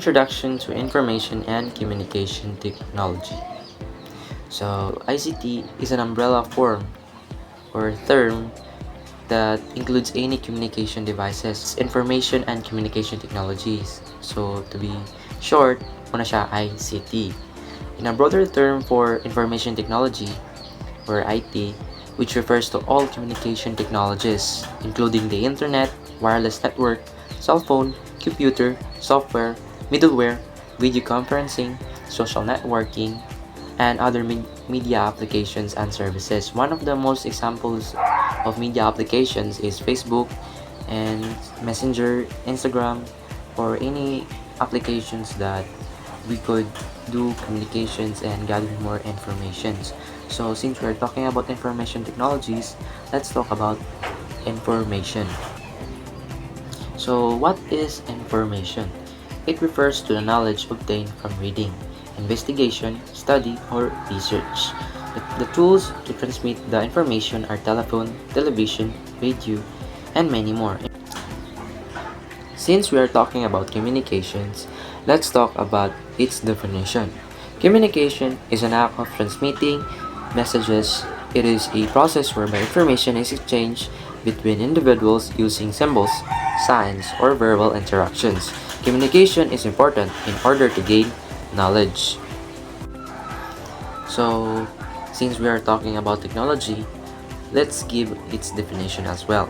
Introduction to Information and Communication Technology. So, ICT is an umbrella form or term that includes any communication devices, information and communication technologies. So, to be short, muna siya ICT. In a broader term for information technology, or IT, which refers to all communication technologies, including the internet, wireless network, cell phone, computer, software, middleware, video conferencing, social networking, and other media applications and services. One of the most examples of media applications is Facebook and Messenger, Instagram, or any applications that we could do communications and gather more informations. So since we're talking about information technologies, let's talk about information. So what is information? It refers to the knowledge obtained from reading, investigation, study, or research. The tools to transmit the information are telephone, television, radio, and many more. Since we are talking about communications, let's talk about its definition. Communication is an act of transmitting messages. It is a process whereby information is exchanged between individuals using symbols, signs, or verbal interactions. Communication is important in order to gain knowledge. So, since we are talking about technology, let's give its definition as well.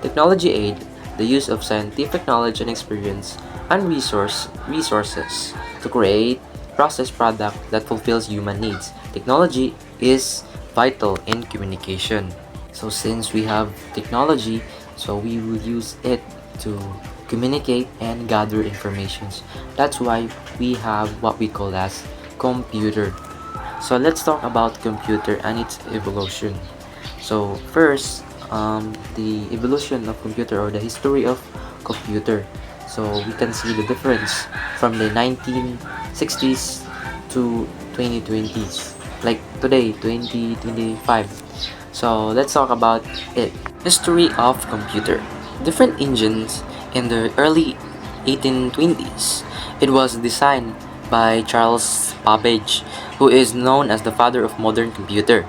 Technology aid the use of scientific knowledge and experience and resources to create process product that fulfills human needs. Technology is vital in communication. So since we have technology, so we will use it to communicate and gather informations. That's why we have what we call as computer. So let's talk about computer and its evolution. So first, the evolution of computer or the history of computer. So we can see the difference from the 1960s to 2020s, like today 2025. So let's talk about it. History of computer. Different engines in the early 1820s. It was designed by Charles Babbage, who is known as the father of modern computer.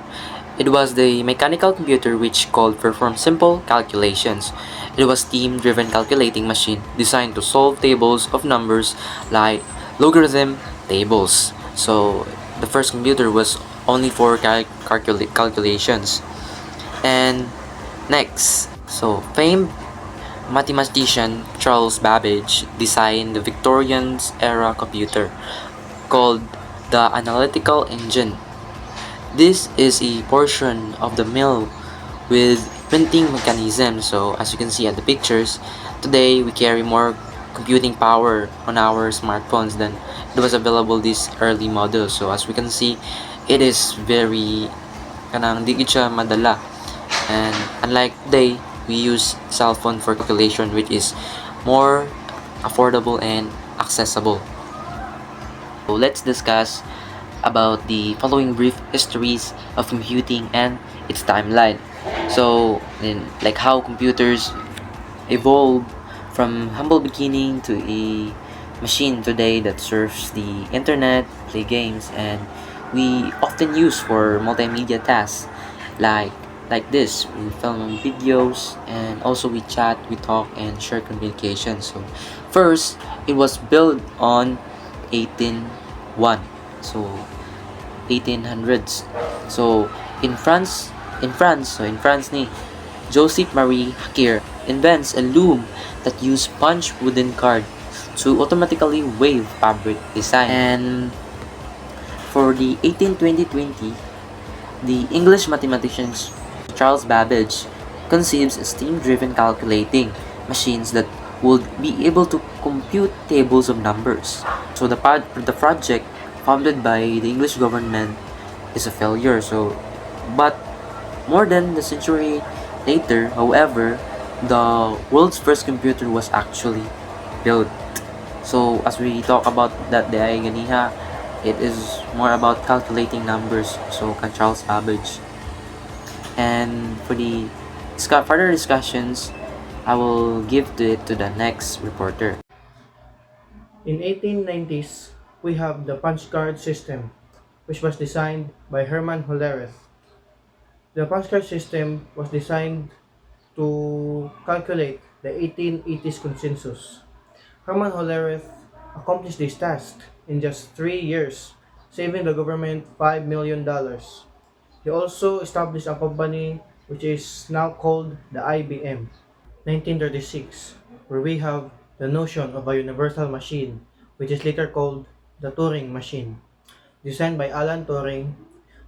It was the mechanical computer which could perform simple calculations. It was steam-driven calculating machine designed to solve tables of numbers like logarithm tables. So the first computer was only for calculations. And next, so famed mathematician Charles Babbage designed the Victorian era computer called the analytical engine. This is a portion of the mill with printing mechanism. So as you can see at the pictures, today we carry more computing power on our smartphones than it was available this early model. So as we can see, it is very kanang di gid siya madala. And unlike today, we use cell phone for calculation, which is more affordable and accessible. So let's discuss about the following brief histories of computing and its timeline. So, like how computers evolved from humble beginning to a machine today that serves the internet, play games, and we often use for multimedia tasks like this. We film videos and also we chat, we talk, and share communication. So, first, it was built on 1801. So 1800s. So in France ni Joseph Marie Hacker invents a loom that used punch wooden card to automatically wave fabric design. And for the 1820, the English mathematician Charles Babbage conceives steam-driven calculating machines that would be able to compute tables of numbers. So the project founded by the English government is a failure. So, but more than a century later, however, the world's first computer was actually built. So as we talk about that day ganiha, it is more about calculating numbers. So kan Charles Babbage. And for the further discussions, I will give it to the next reporter. In 1890s, we have the punch card system, which was designed by Herman Hollerith. The punch card system was designed to calculate the 1880s consensus. Herman Hollerith accomplished this task in just 3 years, saving the government $5 million. He also established a company which is now called the IBM. 1936, where we have the notion of a universal machine, which is later called the Turing machine. Designed by Alan Turing,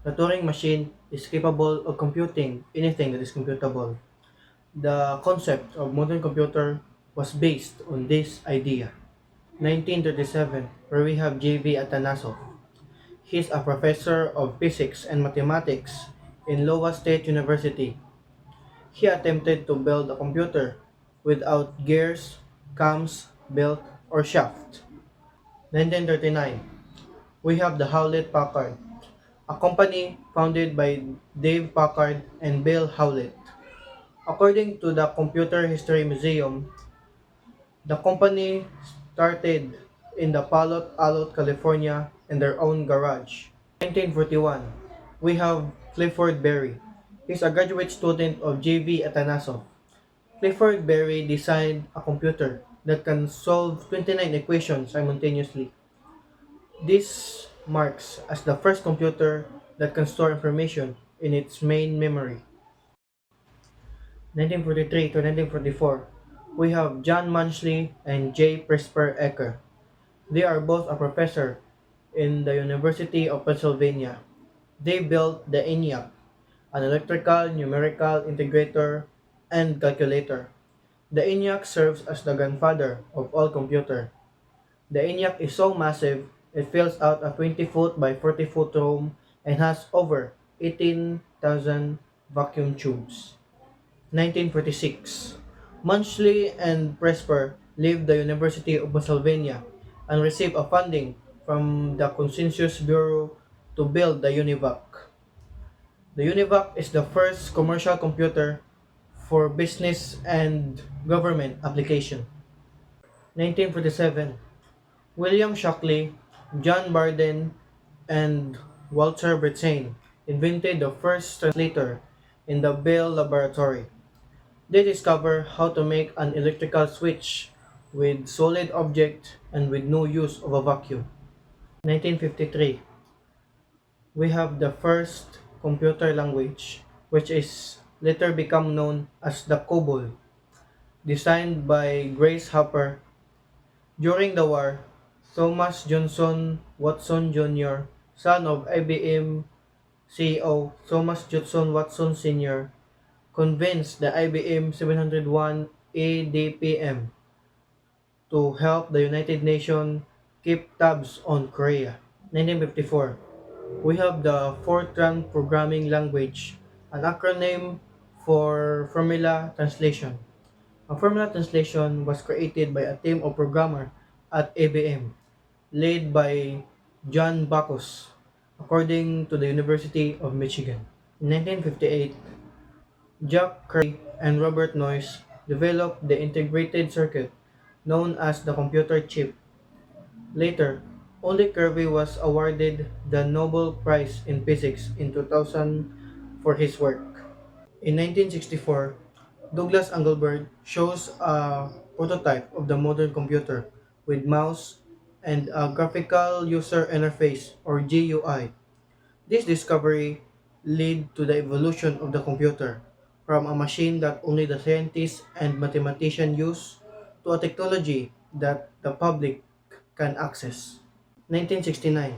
the Turing machine is capable of computing anything that is computable. The concept of modern computer was based on this idea. 1937, where we have J.V. Atanasov. He is a professor of physics and mathematics in Iowa State University. He attempted to build a computer without gears, cams, belt, or shaft. 1939, we have the Hewlett Packard, a company founded by Dave Packard and Bill Hewlett. According to the Computer History Museum, the company started in the Palo Alto, California in their own garage. 1941, we have Clifford Berry. He's a graduate student of J.V. Atanasov. Clifford Berry designed a computer that can solve 29 equations simultaneously. This marks as the first computer that can store information in its main memory. 1943 to 1944, we have John Manchley and J. Presper Ecker. They are both a professor in the University of Pennsylvania. They built the ENIAC, an electrical numerical integrator and calculator. The ENIAC serves as the grandfather of all computer. The ENIAC is so massive, it fills out a 20-foot by 40-foot room and has over 18,000 vacuum tubes. 1946. Munchley and Presper leave the University of Pennsylvania and receive a funding from the Consensus Bureau to build the UNIVAC. The UNIVAC is the first commercial computer for business and government application. 1947. William Shockley, John Barden, and Walter Brattain invented the first translator in the Bell Laboratory. They discover how to make an electrical switch with solid object and with no use of a vacuum. 1953, we have the first computer language, which is later become known as the COBOL, designed by Grace Hopper. During the war, Thomas Johnson Watson Jr., son of IBM CEO Thomas Johnson Watson Sr., convinced the IBM 701 ADPM to help the United Nations keep tabs on Korea. 1954, we have the Fortran programming language, an acronym for Formula Translation. A formula translation was created by a team of programmers at IBM, led by John Backus, according to the University of Michigan. In 1958, Jack Kirby and Robert Noyce developed the integrated circuit known as the computer chip. Later, only Kirby was awarded the Nobel Prize in Physics in 2000 for his work. In 1964, Douglas Engelbart shows a prototype of the modern computer with mouse and a graphical user interface or GUI. This discovery led to the evolution of the computer from a machine that only the scientists and mathematicians use to a technology that the public can access. 1969,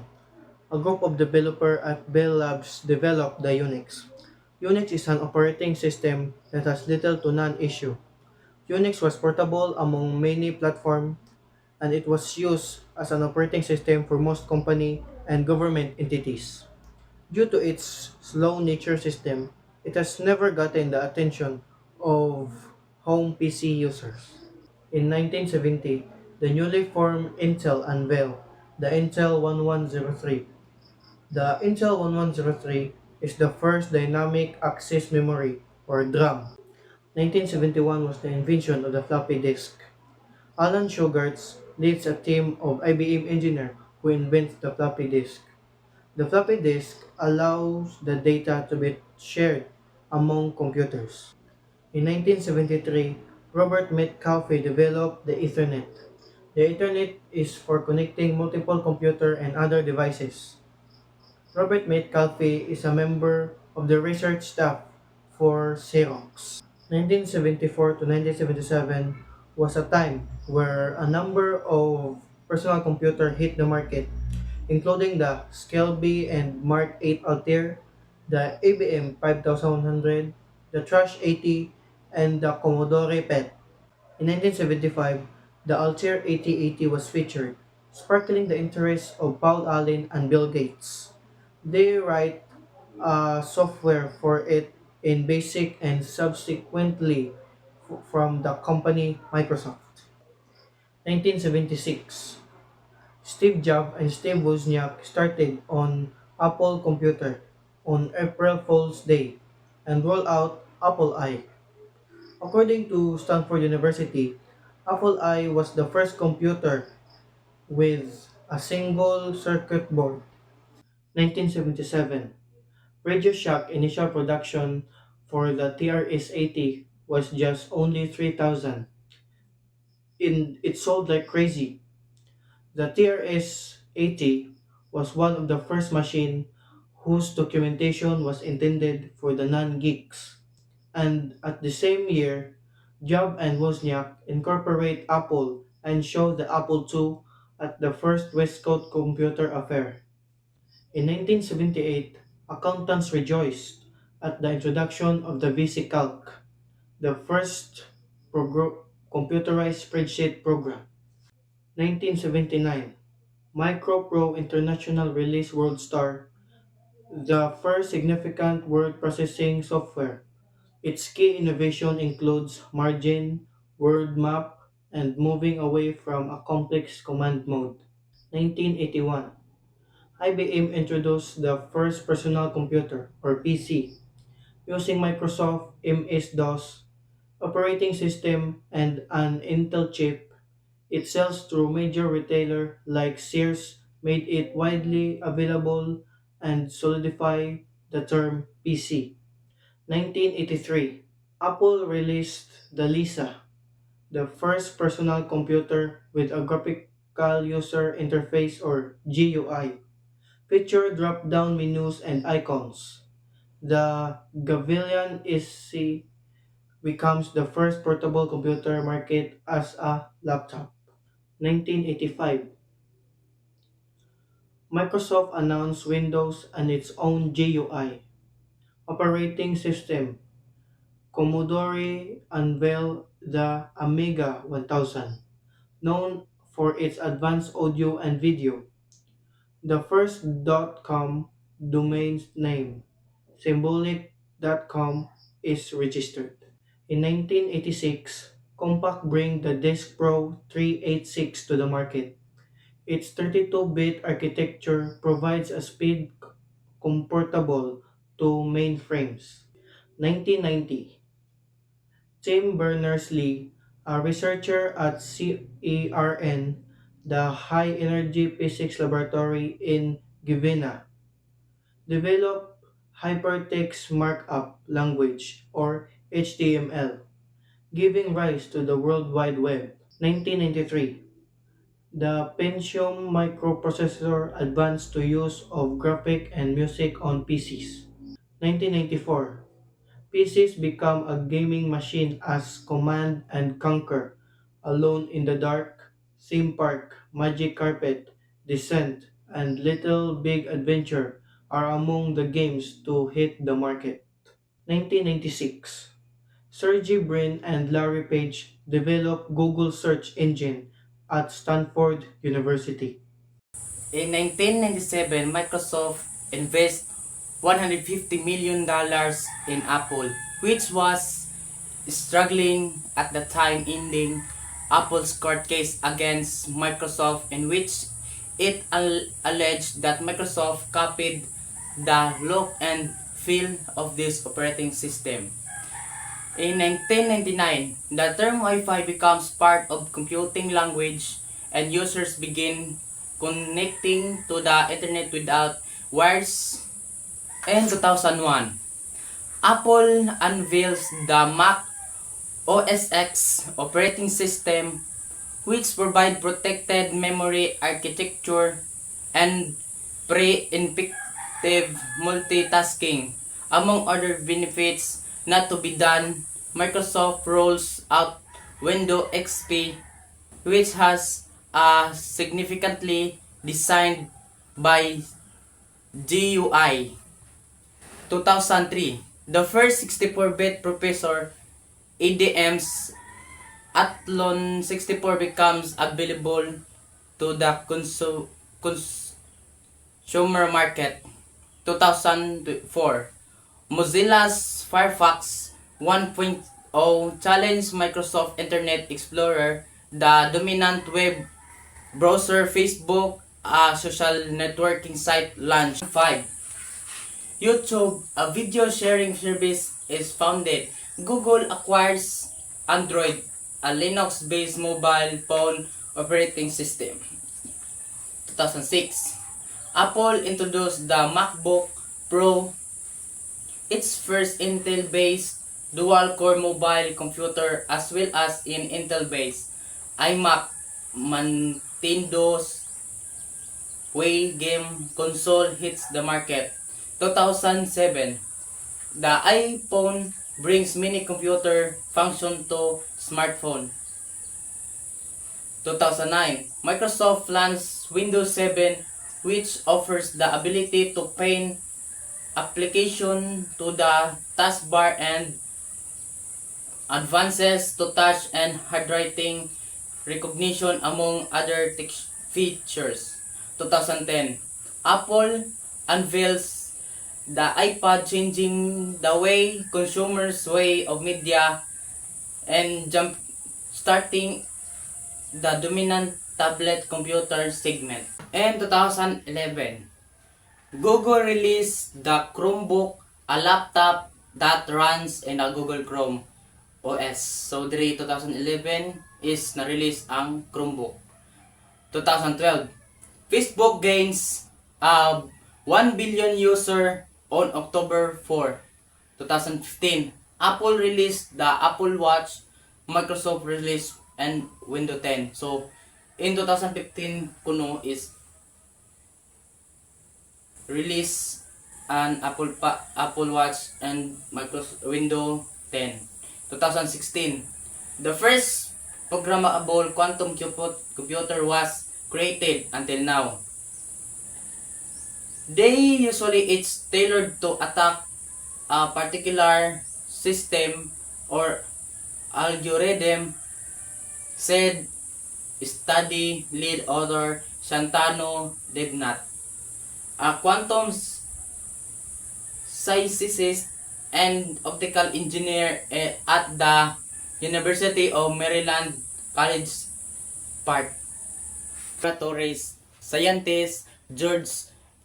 a group of developers at Bell Labs developed the Unix. Unix is an operating system that has little to none issue. Unix was portable among many platforms and it was used as an operating system for most company and government entities. Due to its slow nature system, it has never gotten the attention of home PC users. In 1970, the newly formed Intel unveiled the Intel 1103. The Intel 1103 is the first dynamic access memory or DRAM. 1971 was the invention of the floppy disk. Alan Shugart leads a team of IBM engineers who invents the floppy disk. The floppy disk allows the data to be shared among computers. In 1973, Robert Metcalfe developed the Ethernet. The Ethernet is for connecting multiple computers and other devices. Robert Metcalfe is a member of the research staff for Xerox. 1974 to 1977 was a time where a number of personal computers hit the market, including the Skelby and Mark 8 Altair, the IBM 5100, the Trash 80, and the Commodore PET. In 1975, the Altair 8080 was featured, sparkling the interest of Paul Allen and Bill Gates. They write software for it in BASIC and subsequently from the company Microsoft. 1976, Steve Jobs and Steve Wozniak started on Apple Computer on April Fool's Day and rolled out Apple I. According to Stanford University, Apple I was the first computer with a single circuit board. 1977, Radio Shack initial production for the TRS-80 was just only 3,000. It sold like crazy. The TRS-80 was one of the first machine whose documentation was intended for the non-geeks. And at the same year, Job and Wozniak incorporate Apple and show the Apple II at the first West Coast Computer Affair. In 1978, accountants rejoiced at the introduction of the VisiCalc, the first computerized spreadsheet program. 1979, MicroPro International released WorldStar, the first significant word processing software. Its key innovation includes margin, word map, and moving away from a complex command mode. 1981, IBM introduced the first personal computer, or PC, using Microsoft MS-DOS operating system and an Intel chip. It sells through major retailer like Sears, made it widely available and solidify the term PC. 1983, Apple released the Lisa, the first personal computer with a graphical user interface or GUI, feature drop-down menus and icons. The Gavillion SC becomes the first portable computer market as a laptop. 1985, Microsoft announced Windows and its own GUI. Operating system, Commodore unveiled the Amiga 1000, known for its advanced audio and video. The first .com domain name, symbolic.com, is registered. In 1986, Compaq bring the Disk Pro 386 to the market. Its 32-bit architecture provides a speed comparable to mainframes. 1990, Tim Berners-Lee, a researcher at CERN, the High Energy Physics Laboratory in Guyana, developed Hypertext Markup Language or HTML, giving rise to the World Wide Web. 1993, the Pentium microprocessor advanced to use of graphic and music on PCs. 1994, PCs become a gaming machine as Command and Conquer, Alone in the Dark, Theme Park, Magic Carpet, Descent, and Little Big Adventure are among the games to hit the market. 1996, Sergey Brin and Larry Page developed Google search engine at Stanford University. In 1997, Microsoft invested $150 million in Apple, which was struggling at the time, ending Apple's court case against Microsoft in which it alleged that Microsoft copied the look and feel of this operating system. In 1999, the term Wi-Fi becomes part of computing language and users begin connecting to the internet without wires. In 2001, Apple unveils the Mac OS X operating system, which provide protected memory architecture and pre-effective multitasking. Among other benefits not to be done, Microsoft rolls out Windows XP, which has a significantly designed by GUI. 2003, the first 64-bit processor ADM's Athlon 64 becomes available to the consumer market. 2004, Mozilla's Firefox 1.0 challenged Microsoft Internet Explorer, the dominant web browser. Facebook, a social networking site, launched. 5. YouTube, a video sharing service, is founded. Google acquires Android, a Linux-based mobile phone operating system. 2006, Apple introduced the MacBook Pro, its first Intel-based dual-core mobile computer, as well as in Intel-based iMac, Nintendo's Wii game console hits the market. 2007, the iPhone brings mini computer function to smartphone. 2009, Microsoft launched Windows 7, which offers the ability to pin application to the taskbar and advances to touch and handwriting recognition, among other tech features. 2010, Apple unveils the iPad, changing the way consumers' way of media and jump starting the dominant tablet computer segment. In 2011, Google released the Chromebook, a laptop that runs in a Google Chrome OS. So, diri 2011 is na-release ang Chromebook. 2012, Facebook gains 1 billion user on October 4. 2015, Apple released the Apple Watch, Microsoft released and Windows 10. So, in 2015 kuno is release an Apple Watch and Microsoft Windows 10. 2016, the first programmable quantum computer was created until now. They usually it's tailored to attack a particular system or algorithm, said study lead author Shantanu Devnath, a quantum physicist and optical engineer at the University of Maryland College Park. Laboratories scientist George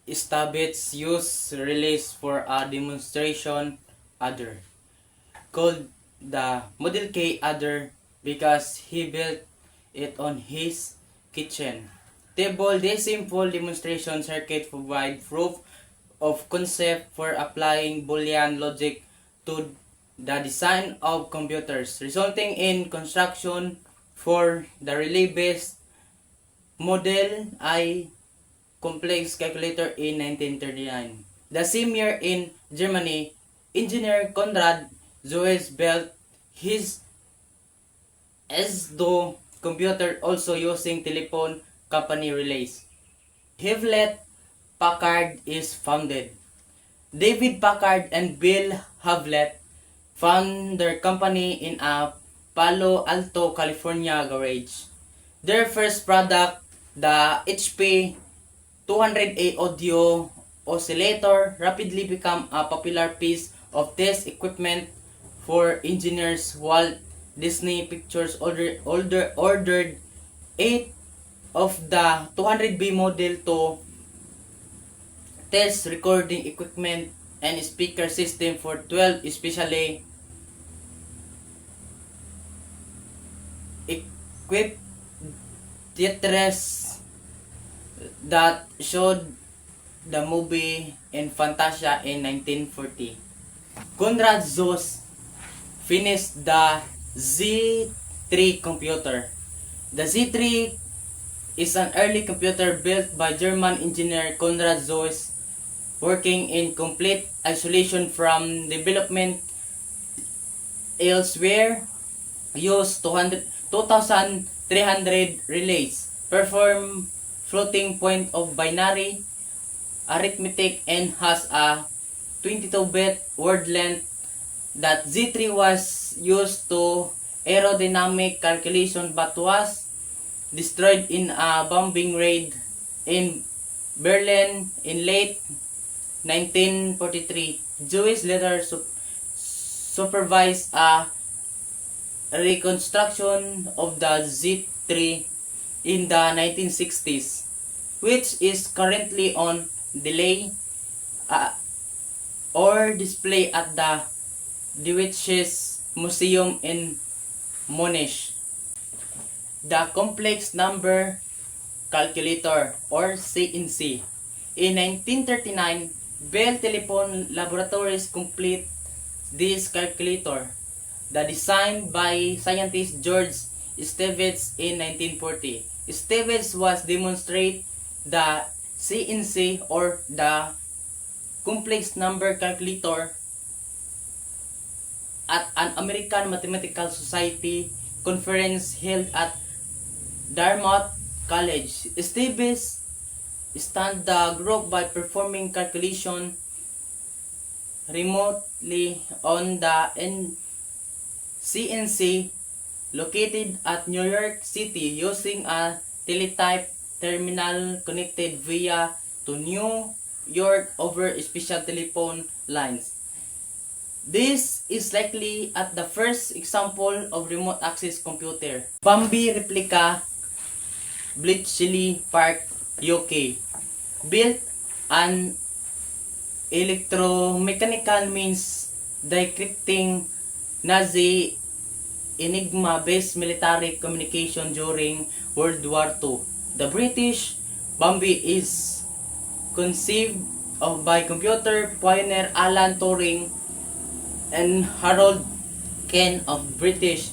Stabitz used release for a demonstration adder called the Model K adder because he built it on his kitchen table. This simple demonstration circuit provide proof of concept for applying Boolean logic to the design of computers, resulting in construction for the relay-based Model I complex calculator in 1939. The same year in Germany, engineer Konrad Zuse built his ESDO computer also using telephone company relays. Hewlett Packard is founded. David Packard and Bill Hewlett found their company in a Palo Alto, California garage. Their first product, the HP 200A audio oscillator, rapidly became a popular piece of test equipment for engineers. Walt Disney Pictures ordered 8 of the 200B model to test recording equipment and speaker system for 12 especially equipped theatres that showed the movie in Fantasia in 1940. Konrad Zuse finished the Z3 computer. The Z3 is an early computer built by German engineer Konrad Zuse, working in complete isolation from development elsewhere. Used 2,300 relays, perform floating point of binary arithmetic, and has a 22-bit word length. That Z3 was used to aerodynamic calculation but was destroyed in a bombing raid in Berlin in late 1943. Jewish later supervised a reconstruction of the Z3 in the 1960s, which is currently on delay or display at the Deutsches Museum in Munich. The complex number calculator or CNC. In 1939, Bell Telephone Laboratories complete this calculator, the design by scientist George Stevens in 1940. Stevens was demonstrate the CNC or the complex number calculator at an American Mathematical Society conference held at Dartmouth College. Stevens stunned the group by performing calculation remotely on the CNC located at New York City using a teletype terminal connected via to New York over special telephone lines. This is likely at the first example of remote access computer. Bambi replica, Bletchley Park, UK. Built an electromechanical means decrypting Nazi Enigma-based military communication during World War II. The British Bambi is conceived of by computer pioneer Alan Turing and Harold Ken of British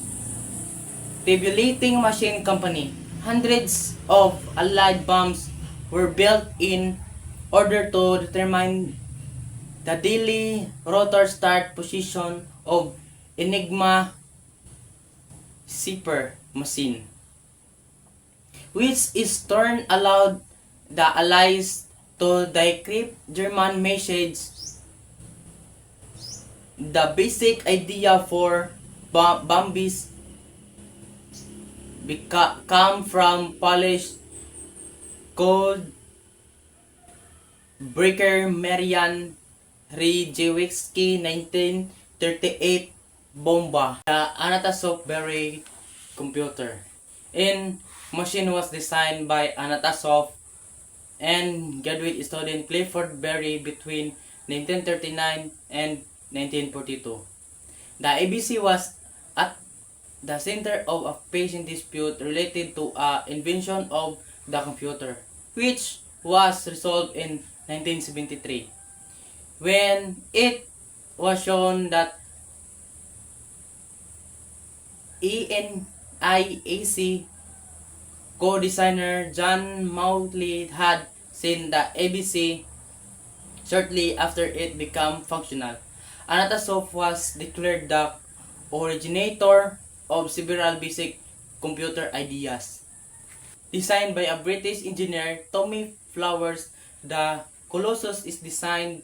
Tabulating Machine Company. Hundreds of Allied bombs were built in order to determine the daily rotor start position of Enigma Zipper machine, which is turn allowed the Allies to decrypt German messages. The basic idea for Bambi's come from Polish code breaker Marian Rejewicki 1938 Bomba. The Anatasov Berry computer in machine was designed by Anatasov and graduate student Clifford Berry between 1939 and 1942. The ABC was at the center of a patient dispute related to a invention of the computer, which was resolved in 1973 when it was shown that ENIAC co-designer John Mauldin had seen the ABC shortly after it became functional. Anatasov was declared the originator of several basic computer ideas. Designed by a British engineer, Tommy Flowers, the Colossus is designed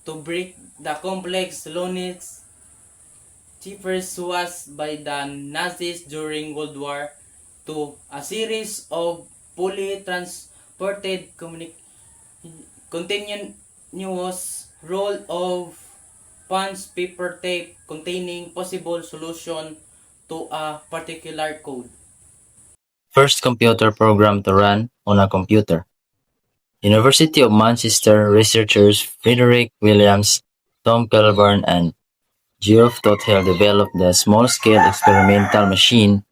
to break the complex Linux chiffres used by the Nazis during World War II. A series of fully transported continuous roll of punch paper tape containing possible solution to a particular code. First computer program to run on a computer. University of Manchester researchers Frederick Williams, Tom Kilburn, and Geoff Tothell developed the small-scale experimental machine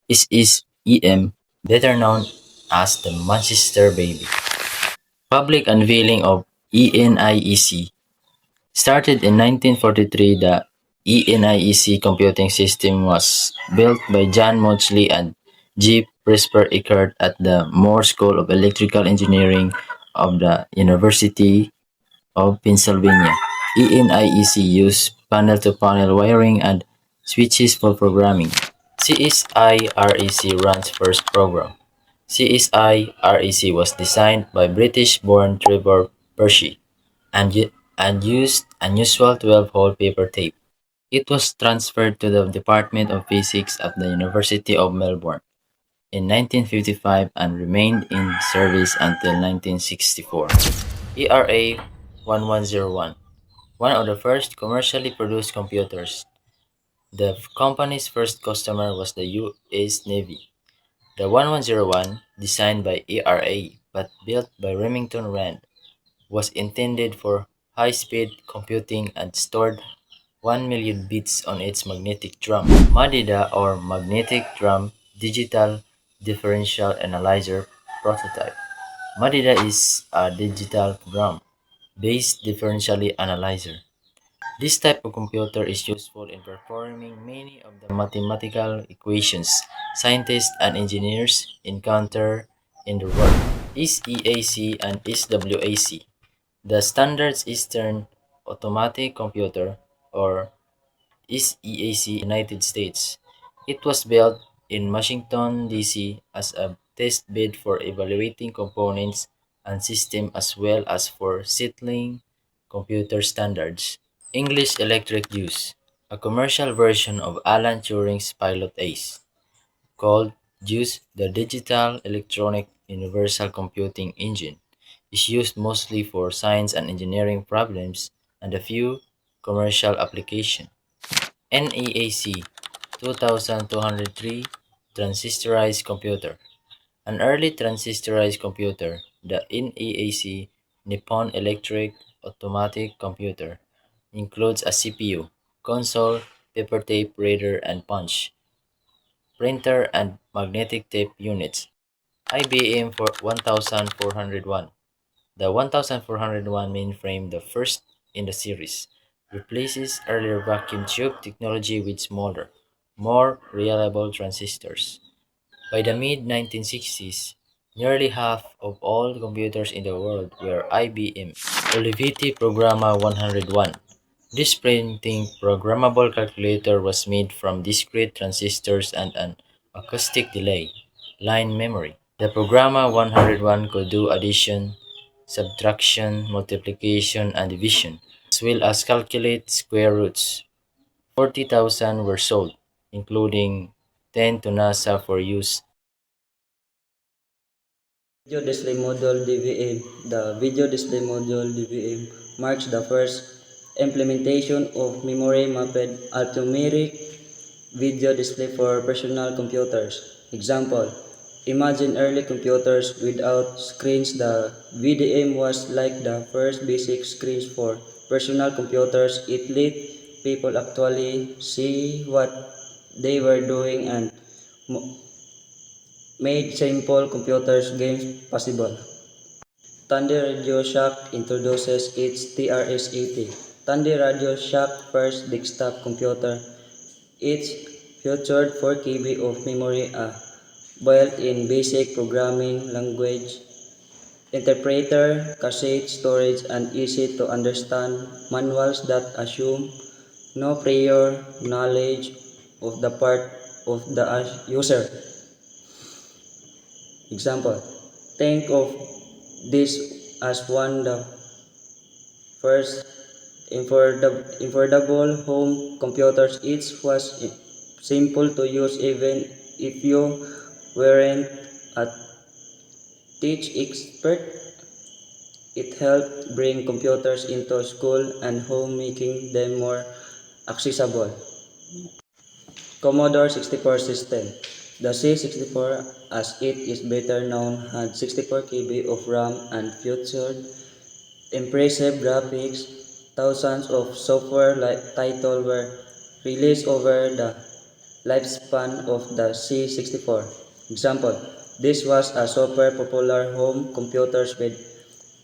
SSEM, better known as the Manchester Baby. Public unveiling of ENIEC started in 1943. The ENIEC computing system was built by John Maudsley and G. Presper Eckert at the Moore School of Electrical Engineering of the University of Pennsylvania. ENIEC used panel-to-panel wiring and switches for programming. CSIREC runs first program. CSIREC was designed by British-born Trevor Percy and used unusual 12-hole paper tape. It was transferred to the Department of Physics at the University of Melbourne in 1955 and remained in service until 1964. ERA 1101, one of the first commercially produced computers. The company's first customer was the U.S. Navy. The 1101, designed by ERA but built by Remington Rand, was intended for high-speed computing and stored 1 million bits on its magnetic drum. MADIDA or Magnetic Drum Digital Differential Analyzer Prototype. MADIDA is a digital drum-based differential analyzer. This type of computer is useful in performing many of the mathematical equations scientists and engineers encounter in their work. SEAC and SWAC. The Standards Eastern Automatic Computer, or SEAC, United States. It was built in Washington, D.C. as a test bed for evaluating components and systems as well as for settling computer standards. English Electric JUICE, a commercial version of Alan Turing's Pilot Ace, called JUICE, the Digital Electronic Universal Computing Engine, is used mostly for science and engineering problems and a few commercial applications. NEAC 2203 Transistorized Computer. An early transistorized computer, the NEAC Nippon Electric Automatic Computer, includes a CPU, console, paper tape reader and punch, printer and magnetic tape units. IBM for 1401. The 1401 mainframe, the first in the series, replaces earlier vacuum tube technology with smaller, more reliable transistors. By the mid-1960s, nearly half of all computers in the world were IBM. Olivetti Programma 101. This printing programmable calculator was made from discrete transistors and an acoustic delay line memory. The Programma 101 could do addition, subtraction, multiplication, and division, as well as calculate square roots. 40,000 were sold, including 10 to NASA for use. Video Display Module (DVM). The Video Display Module (DVM) marks the first implementation of memory-mapped alphanumeric video display for personal computers. Example: imagine early computers without screens. The VDM was like the first basic screens for personal computers. It let people actually see what they were doing and made simple computers games possible. Tandy Radio Shack introduces its TRS-80. Tandy Radio Shack first desktop computer. It featured 4 KB of memory, a built-in basic programming language, interpreter, cassette storage, and easy-to-understand manuals that assume no prior knowledge of the part of the user. Example: think of this as one the first affordable home computers. It was simple to use even if you weren't a tech expert. It helped bring computers into school and home, making them more accessible. Commodore 64 system. The C64, as it is better known, had 64 KB of RAM and featured impressive graphics. Thousands of software titles were released over the lifespan of the C64. Example: This was a super popular home computers with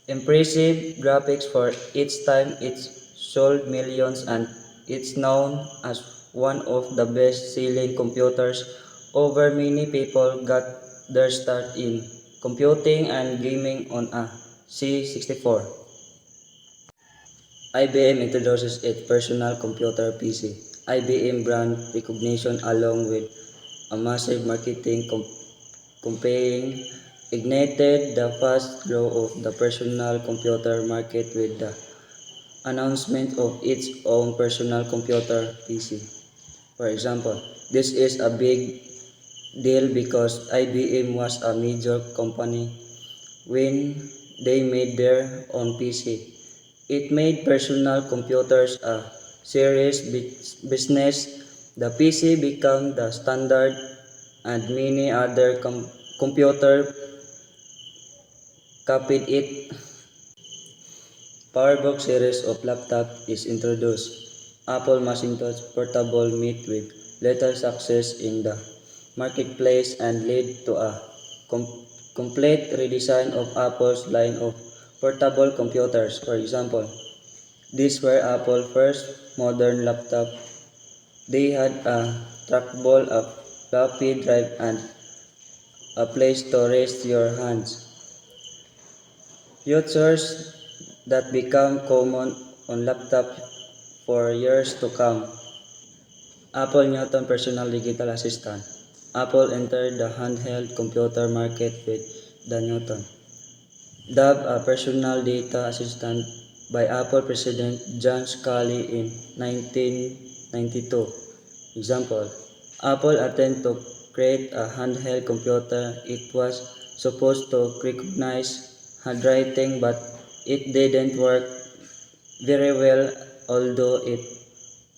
impressive graphics for its time. It sold millions and it's known as one of the best-selling computers. Over many people got their start in computing and gaming on a C64. IBM introduces its personal computer PC. IBM brand recognition along with a massive marketing campaign ignited the fast growth of the personal computer market with the announcement of its own personal computer PC. For example, this is a big deal because IBM was a major company when they made their own PC. It made personal computers a serious business. The PC became the standard and many other computer copied it. PowerBook series of laptop is introduced. Apple Macintosh Portable met with little success in the marketplace and led to a complete redesign of Apple's line of portable computers. For example, these were Apple's first modern laptop. They had a trackball, a floppy drive, and a place to rest your hands. Features that become common on laptops for years to come. Apple Newton Personal Digital Assistant. Apple entered the handheld computer market with the Newton, dubbed a personal data assistant by Apple President John Sculley in 1992. Example, Apple attempted to create a handheld computer. It was supposed to recognize handwriting, but it didn't work very well. Although it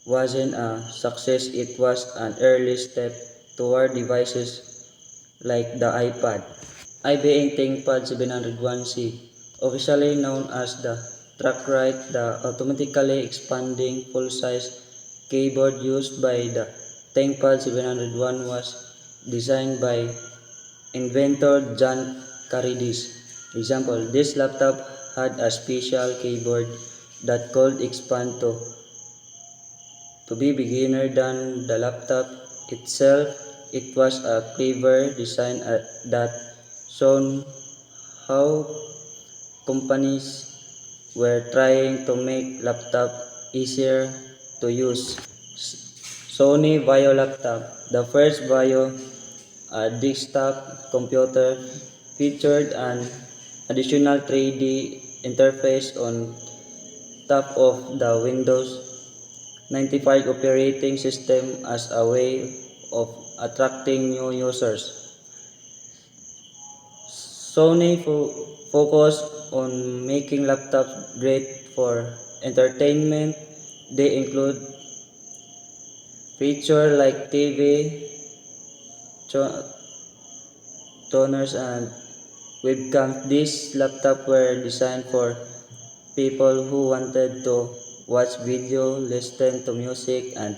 wasn't a success, it was an early step toward devices like the iPad. IBM ThinkPad 701C, officially known as the TrackWrite, the automatically expanding full-size keyboard used by the ThinkPad 701 was designed by inventor John Carridis. Example, this laptop had a special keyboard that could expand to be bigger than the laptop itself. It was a clever design that showed how companies were trying to make laptop easier to use. Sony Vaio laptop, the first Vaio desktop computer, featured an additional 3D interface on top of the Windows 95 operating system as a way of attracting new users. Sony focused on making laptops great for entertainment. They include features like TV, toners, and webcams. These laptops were designed for people who wanted to watch video, listen to music, and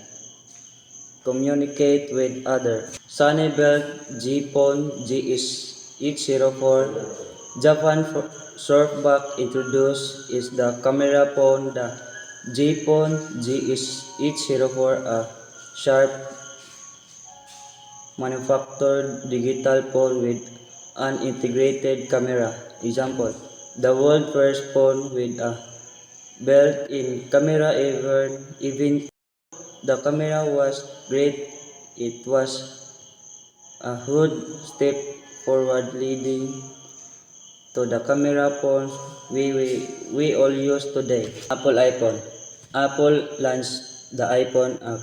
communicate with others. Sunnyvale G-Phone GH04 Japan Softback introduced is the camera phone. The G-Phone GH04 a sharp manufactured digital phone with an integrated camera. Example, the world's first phone with a built-in camera even the camera was great. It was a huge step forward leading to the camera phones we all use today. Apple iPhone. Apple launched the iPhone, a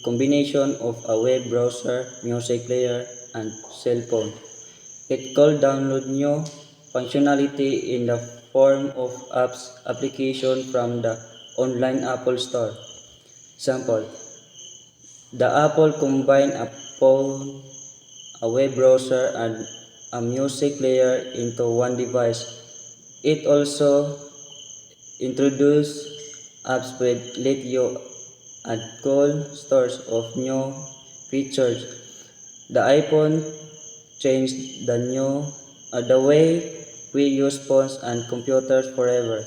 combination of a web browser, music player, and cell phone. It could download new functionality in the form of apps application from the online Apple Store. Example, the Apple combined a phone, a web browser, and a music player into one device. It also introduced apps with let you add cool stores of new features. The iPhone changed the way we use phones and computers forever.